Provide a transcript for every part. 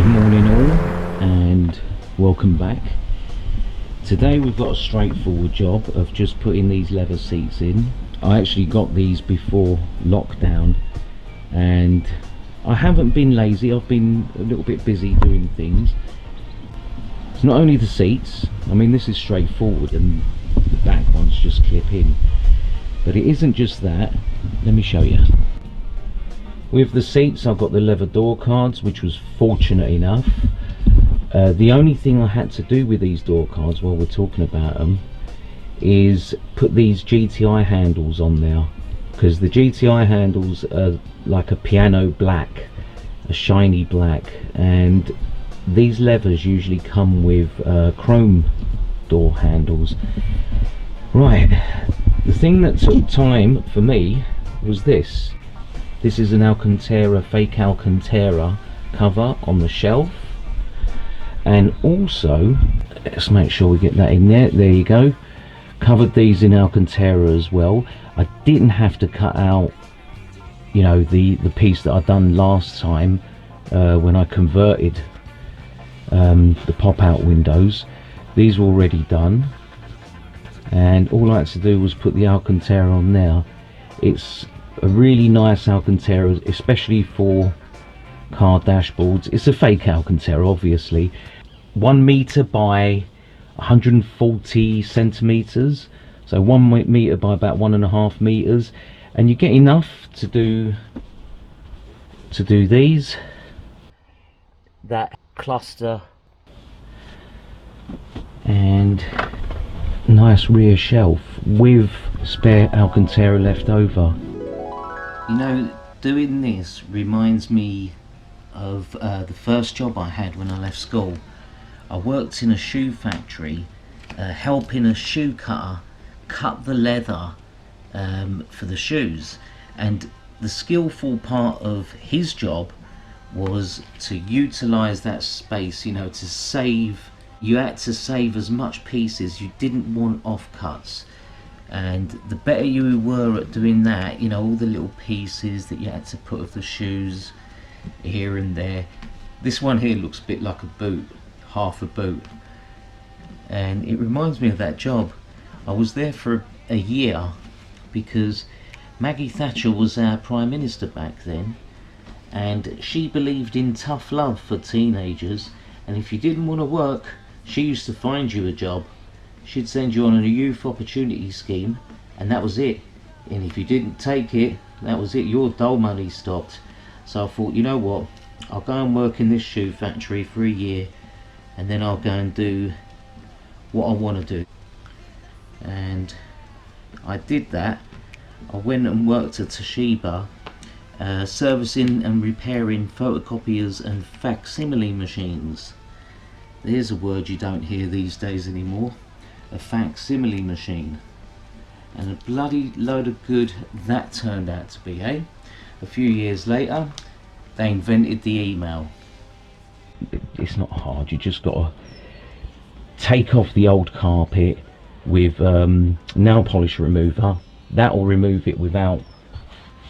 morning all, and welcome back. Today we've got a straightforward job of just putting these leather seats in. I actually got these before lockdown and I haven't been lazy. I've been a little bit busy doing things. It's not only the seats, I mean this is straightforward and the back ones just clip in, but it isn't just that. Let me show you. With the seats I've got the leather door cards, which was fortunate enough. The only thing I had to do with these door cards while we're talking about them is put these GTi handles on there, because the GTi handles are like a piano black, a shiny black, and these levers usually come with chrome door handles. Right, the thing that took time for me was this. This is an Alcantara, fake Alcantara cover on the shelf, and also let's make sure we get that in there. There you go, covered these in Alcantara as well. I didn't have to cut out, you know, the piece that I'd done last time when I converted the pop-out windows. These were already done, and all I had to do was put the Alcantara on there. It's a really nice Alcantara, especially for car dashboards. It's a fake Alcantara, obviously. 1 meter by 140 centimeters, so 1 meter by about 1.5 meters, and you get enough to do these, that cluster, and nice rear shelf with spare Alcantara left over. You know, doing this reminds me of the first job I had when I left school. I worked in a shoe factory, helping a shoe cutter cut the leather for the shoes, and the skillful part of his job was to utilize that space, you know, to save. You had to save as much pieces. You didn't want offcuts. And the better you were at doing that, you know, all the little pieces that you had to put of the shoes here and there. This one here looks a bit like a boot, half a boot, and it reminds me of that job. I was there for a year because Maggie Thatcher was our Prime Minister back then, and she believed in tough love for teenagers, and if you didn't want to work, she used to find you a job. She'd send you on a youth opportunity scheme, and that was it. And if you didn't take it, that was it. Your dole money stopped. So I thought, you know what, I'll go and work in this shoe factory for a year, and then I'll go and do what I want to do. And I did that. I went and worked at Toshiba, servicing and repairing photocopiers and facsimile machines. There's a word you don't hear these days anymore. A facsimile machine, and a bloody load of good that turned out to be, eh? A few years later they invented the email. It's not hard, you just gotta take off the old carpet with nail polish remover. That will remove it without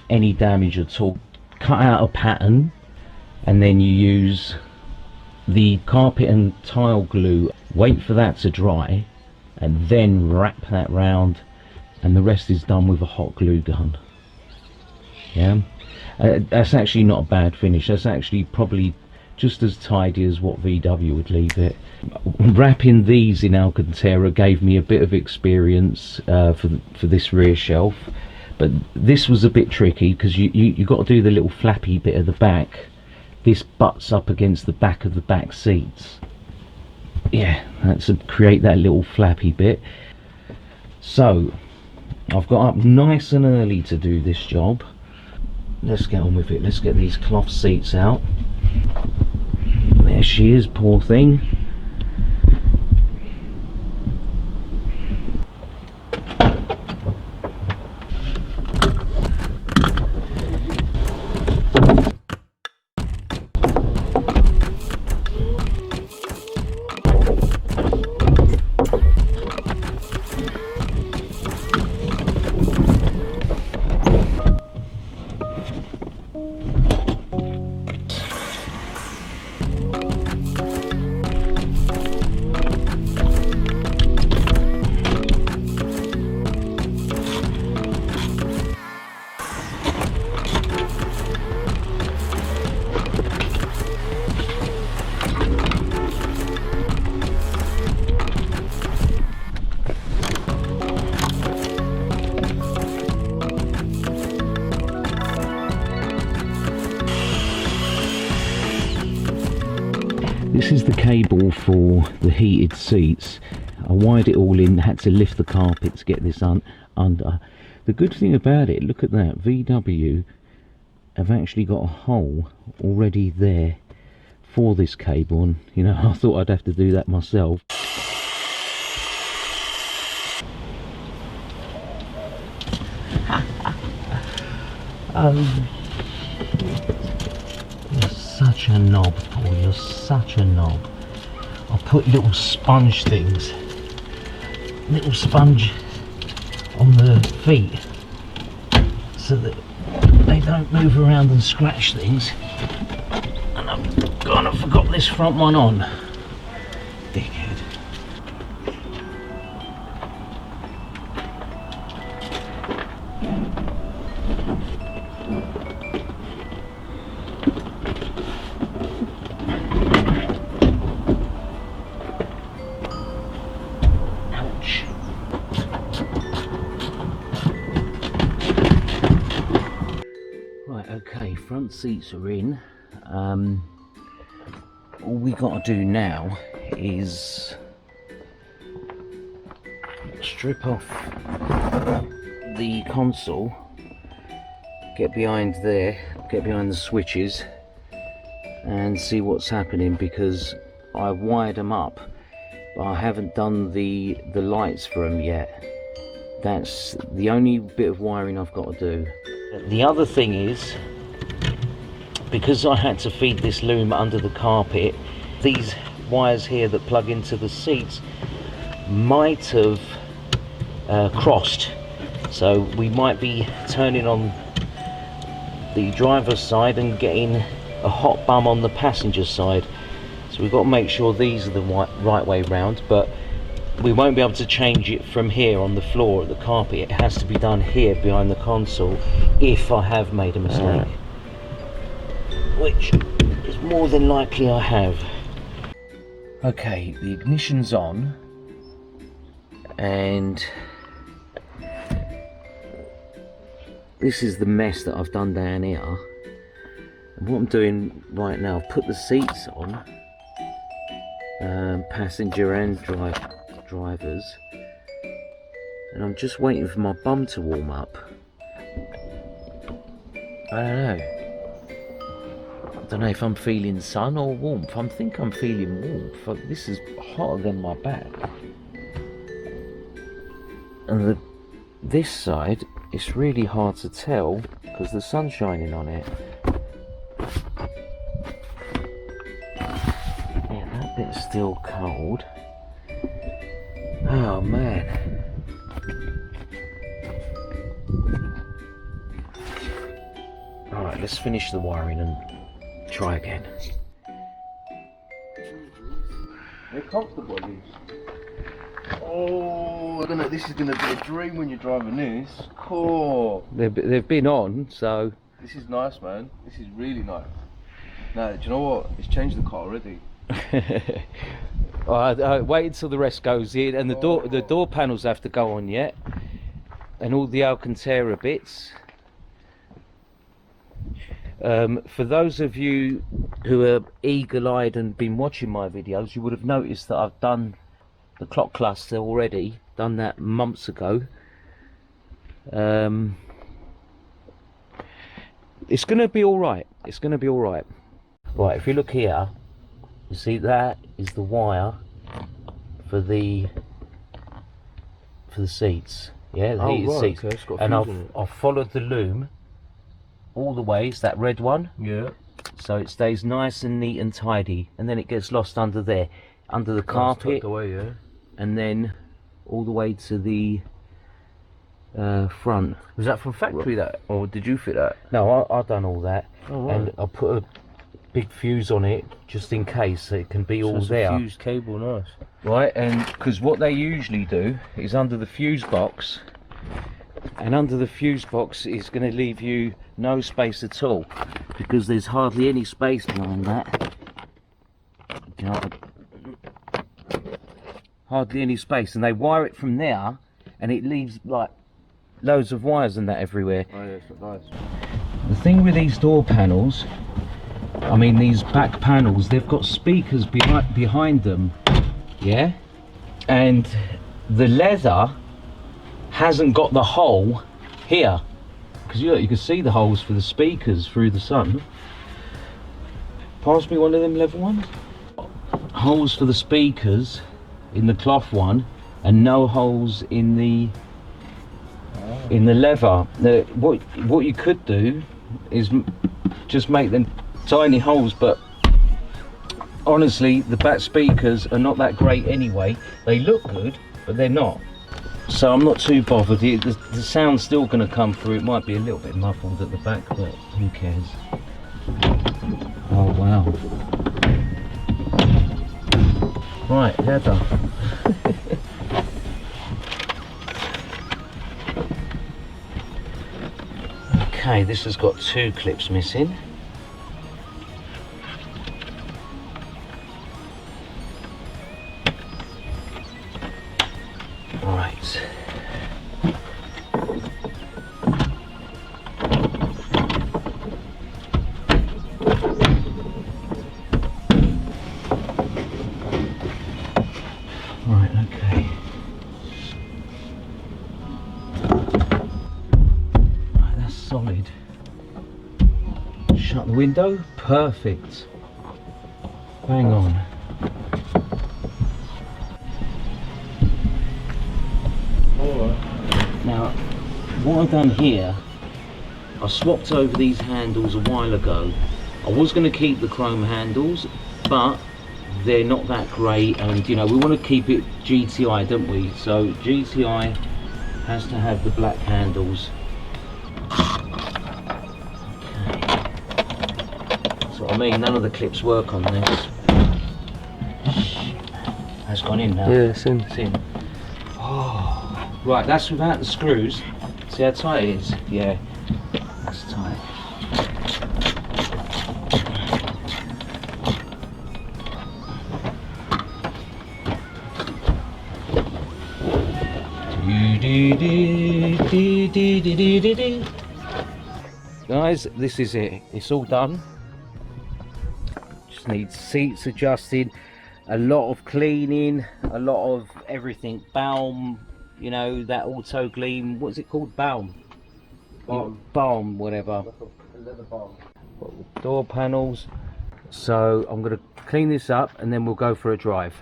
any damage at all. Cut out a pattern, and then you use the carpet and tile glue, wait for that to dry, and then wrap that round, and the rest is done with a hot glue gun. Yeah, that's actually not a bad finish. That's actually probably just as tidy as what VW would leave it. Wrapping these in Alcantara gave me a bit of experience for this rear shelf, but this was a bit tricky because you got to do the little flappy bit at the back. This butts up against the back of the back seats. Yeah, that's to create that little flappy bit. So I've got up nice and early to do this job. Let's get on with it. Let's get these cloth seats out. There she is, poor thing. this is the cable for the heated seats. I wired it all in, had to lift the carpet to get this under. The good thing about it, look at that, VW have actually got a hole already there for this cable, and you know, I thought I'd have to do that myself. Oh, you're such a knob, Paul, you're such a knob. I'll put little sponge things, little sponge on the feet so that they don't move around and scratch things. And I've kind of forgot this front one on. Dickhead. Ouch. Right, okay, front seats are in. All we got to do now is strip off the console, get behind there, get behind the switches and see what's happening, because I wired them up but I haven't done the lights for them yet. That's the only bit of wiring I've got to do. The other thing is, because I had to feed this loom under the carpet, these wires here that plug into the seats might have crossed, so we might be turning on the driver's side and getting a hot bum on the passenger side. So we've got to make sure these are the right way round, but we won't be able to change it from here on the floor at the carpet. It has to be done here behind the console if I have made a mistake, which is more than likely I have. Okay, the ignition's on, and this is the mess that I've done down here. And what I'm doing right now, I've put the seats on, passenger and drivers, and I'm just waiting for my bum to warm up. I don't know if I'm feeling sun or warmth. I think I'm feeling warmth. This is hotter than my back. And this side, it's really hard to tell because the sun's shining on it. Yeah, that bit's still cold. Oh man. Alright, let's finish the wiring and try again. They're comfortable, these. Oh, I don't know, this is going to be a dream when you're driving this. Cool. They've been on, so... This is nice, man. This is really nice. Now, do you know what? It's changed the car already. Wait until the rest goes in, and the door panels have to go on yet, and all the Alcantara bits. For those of you who are eagle-eyed and been watching my videos, you would have noticed that I've done the clock cluster already, done that months ago. It's going to be alright, it's going to be alright. Right, if you look here, you see that is the wire for the seats, yeah, the heated seats. Okay, it's got and fuse in it. I've followed the loom all the way. It's that red one, Yeah. so it stays nice and neat and tidy, and then it gets lost under there, under the carpet, away, yeah. and then all the way to the front. Was that from factory, that, or did you fit that? No, I done all that. Oh, right. And I put a big fuse on it just in case, so it can be all it's there. A fused cable, nice. Right, and because what they usually do is under the fuse box, and under the fuse box is going to leave you no space at all, because there's hardly any space behind that. You know, hardly any space, and they wire it from there, and it leaves like loads of wires and that everywhere. Oh yeah, it's nice. The thing with these door panels, I mean, these back panels, they've got speakers behind them, yeah? And the leather hasn't got the hole here. Because you can see the holes for the speakers through the sun. Pass me one of them leather ones. Holes for the speakers in the cloth one, and no holes in the leather. Now, what you could do is just make them tiny holes, but honestly the back speakers are not that great anyway. They look good, but they're not. So I'm not too bothered. The sound's still going to come through. It might be a little bit muffled at the back, but who cares? Oh wow. Right, leather. Okay, this has got 2 clips missing. Right. Right, okay. Right, that's solid. Shut the window. Perfect. Hang on. Now, what I've done here, I swapped over these handles a while ago. I was going to keep the chrome handles, but they're not that great, and you know, we want to keep it GTI, don't we? So GTI has to have the black handles. Okay. That's what I mean, none of the clips work on this. That's gone in now. Yeah, it's in. It's in. Oh. Right, that's without the screws. See how tight it is? Yeah, that's tight. Guys, this is it. It's all done. Just needs seats adjusted, a lot of cleaning, a lot of everything. Balm, you know, that auto gleam, what's it called? Balm. Balm, whatever. Leather balm. Door panels. So I'm going to clean this up and then we'll go for a drive.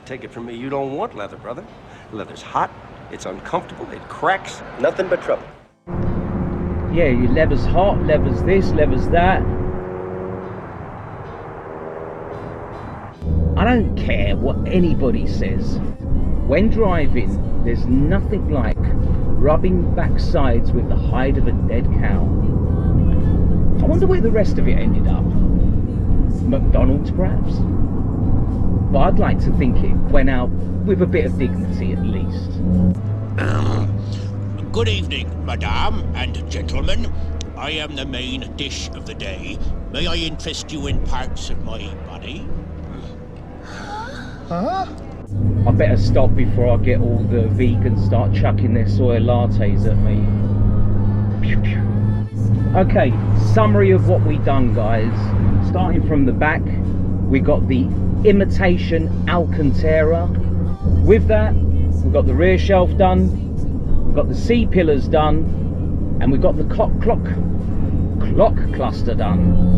Take it from me, you don't want leather, brother. Leather's hot, it's uncomfortable, it cracks, nothing but trouble. Yeah, your leather's hot, leather's this, leather's that. I don't care what anybody says. When driving, there's nothing like rubbing back sides with the hide of a dead cow. I wonder where the rest of it ended up. McDonald's, perhaps? But I'd like to think it went out with a bit of dignity at least. Good evening, madame and gentlemen. I am the main dish of the day. May I interest you in parts of my body? I better stop before I get all the vegans start chucking their soy lattes at me. Pew, pew. Okay, summary of what we done, guys. Starting from the back, we got the imitation Alcantara. With that, we've got the rear shelf done, we've got the C-pillars done, and we've got the clock cluster done.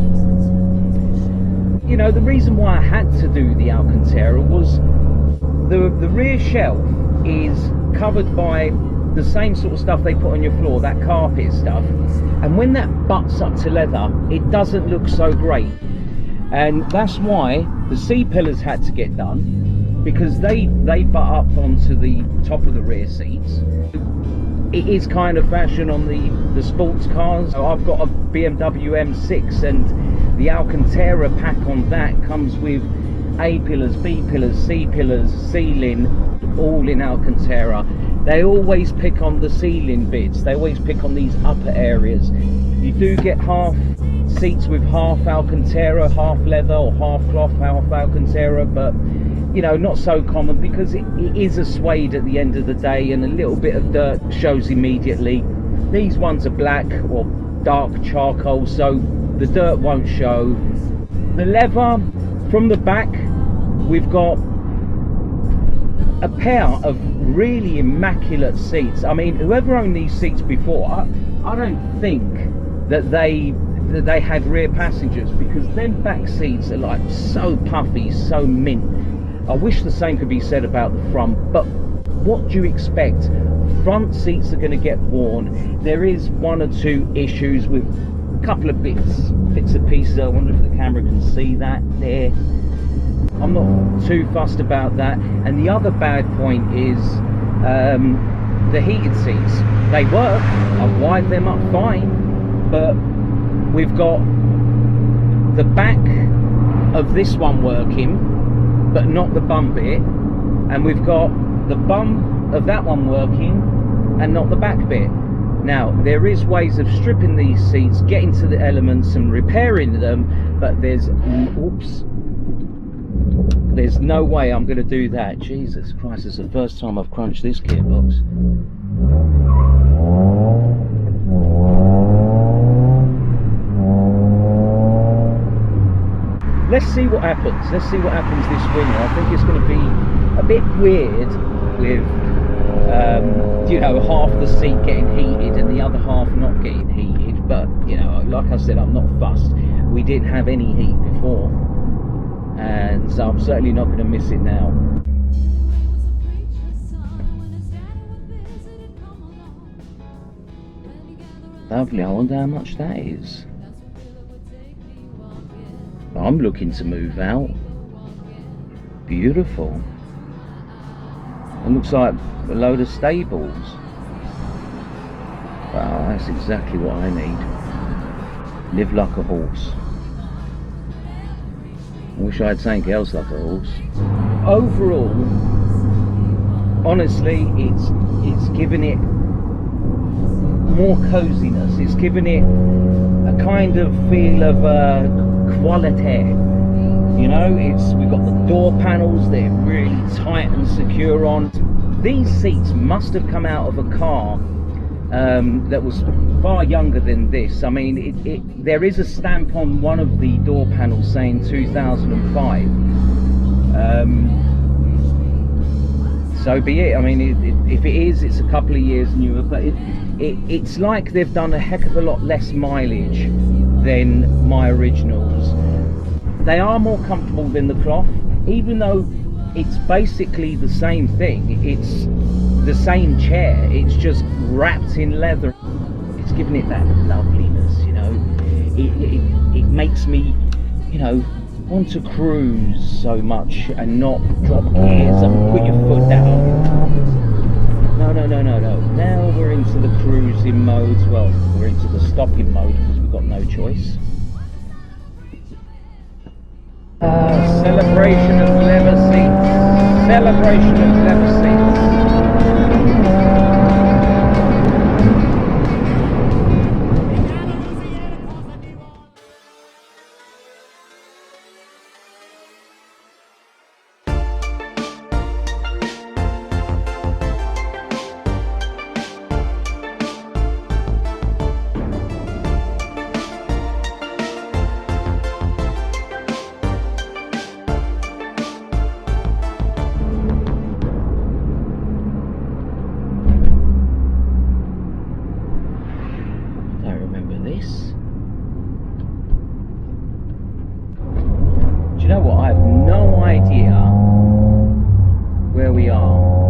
You know, the reason why I had to do the Alcantara was the rear shelf is covered by the same sort of stuff they put on your floor, that carpet stuff, and when that butts up to leather, it doesn't look so great. And that's why the C-pillars had to get done, because they butt up onto the top of the rear seats. It is kind of fashion on the sports cars. So I've got a BMW M6, and the Alcantara pack on that comes with A pillars, B pillars, C pillars, ceiling, all in Alcantara. They always pick on the ceiling bits, they always pick on these upper areas. You do get half seats with half Alcantara, half leather, or half cloth, half Alcantara, but you know, not so common, because it is a suede at the end of the day, and a little bit of dirt shows immediately. These ones are black, or dark charcoal, so the dirt won't show. The leather from the back, we've got a pair of really immaculate seats. I mean, whoever owned these seats before, I don't think that they had rear passengers, because them back seats are like so puffy, so mint. I wish the same could be said about the front, but what do you expect? Front seats are going to get worn. There is one or two issues with a couple of bits and pieces. I wonder if the camera can see that there. I'm not too fussed about that. And the other bad point is the heated seats. They work. I've wired them up fine, but we've got the back of this one working, but not the bum bit, and we've got the bum of that one working and not the back bit. Now, there is ways of stripping these seats, getting to the elements and repairing them, but there's no way I'm going to do that. Jesus Christ, it's the first time I've crunched this gearbox. Let's see what happens. Let's see what happens this winter. I think it's going to be a bit weird with, you know, half the seat getting heated and the other half not getting heated. But, you know, like I said, I'm not fussed. We didn't have any heat before, and so I'm certainly not going to miss it now. Lovely. I wonder how much that is. I'm looking to move out. Beautiful. It looks like a load of stables. Wow, that's exactly what I need. Live like a horse. I wish I had something else like a horse. Overall, honestly, it's given it more coziness. It's given it a kind of feel of quality. You know, we've got the door panels, they're really tight and secure on. These seats must have come out of a car that was far younger than this. I mean, there is a stamp on one of the door panels saying 2005. So be it. I mean, if it is, it's a couple of years newer, but it's like they've done a heck of a lot less mileage than my originals. They are more comfortable than the cloth, even though it's basically the same thing. It's the same chair, it's just wrapped in leather. It's giving it that loveliness, you know. It makes me, you know, want to cruise so much and not drop gears and put your foot down. No. Now we're into the cruising modes. Well, we're into the stopping mode because we've got no choice. Celebration of leather seats. Celebration of leather seats. You know what? I have no idea where we are.